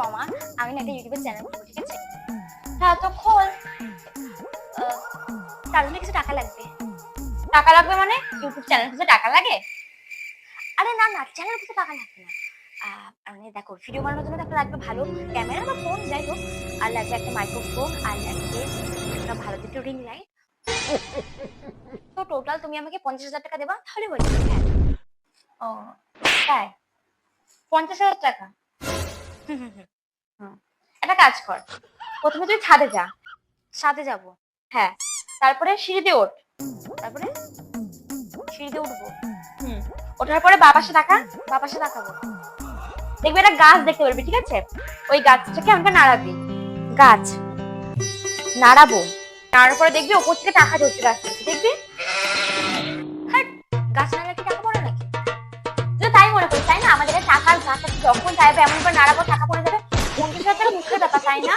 মামা, আমি না একটা ইউটিউবের চ্যানেল খুলবো, ঠিক আছে? হ্যাঁ তো খোল। তার জন্য কিছু টাকা লাগবে। টাকা লাগবে মানে ইউটিউব চ্যানেল খুলতে টাকা লাগে? আরে না না, চ্যানেল খুলতে টাকা লাগবে না। মানে দেখো, ভিডিও বানানোর জন্য তো একটা লাগবে ভালো ক্যামেরা বা ফোন, যাই হোক। আর লাগবে একটা মাইক্রোফোন, আর লাগবে একটা ভালো দুটো রিং লাইট। তো টোটাল তুমি আমাকে 50,000 টাকা দেবা, তাহলে হয়ে যাবে। হ্যাঁ। ও তাই? 50,000 টাকা? হুম হুম হুম হুম। একটা কাজ কর, প্রথমে তুই ছাদে যা। ছাদে যাব? হ্যাঁ। তারপরে সিঁড়ি দিয়ে ওঠ। তারপরে সিঁড়ি দিয়ে উঠবো। হুম। ওঠার পরে বাঁ পাশে তাকা। বাঁ পাশে তাকাবো। দেখবি একটা গাছ দেখতে পারবি, ঠিক আছে? ওই গাছটাকে আমাকে নাড়াবি। গাছ নাড়াবো। নাড়ার পরে দেখবি ওপর থেকে টাকা ঝরতে গাছ থেকে, দেখবি? হ্যাঁ। গাছ নাড়লে কি টাকা পড়ে নাকি? তুই তো তাই মনে করিস, তাই না? আমাদের টাকার গাছ যখন চাইবে এমন করে নাড়াবো টাকা পড়ে যাবে। 50,000 টাকা মুখের ব্যাপার, তাই না?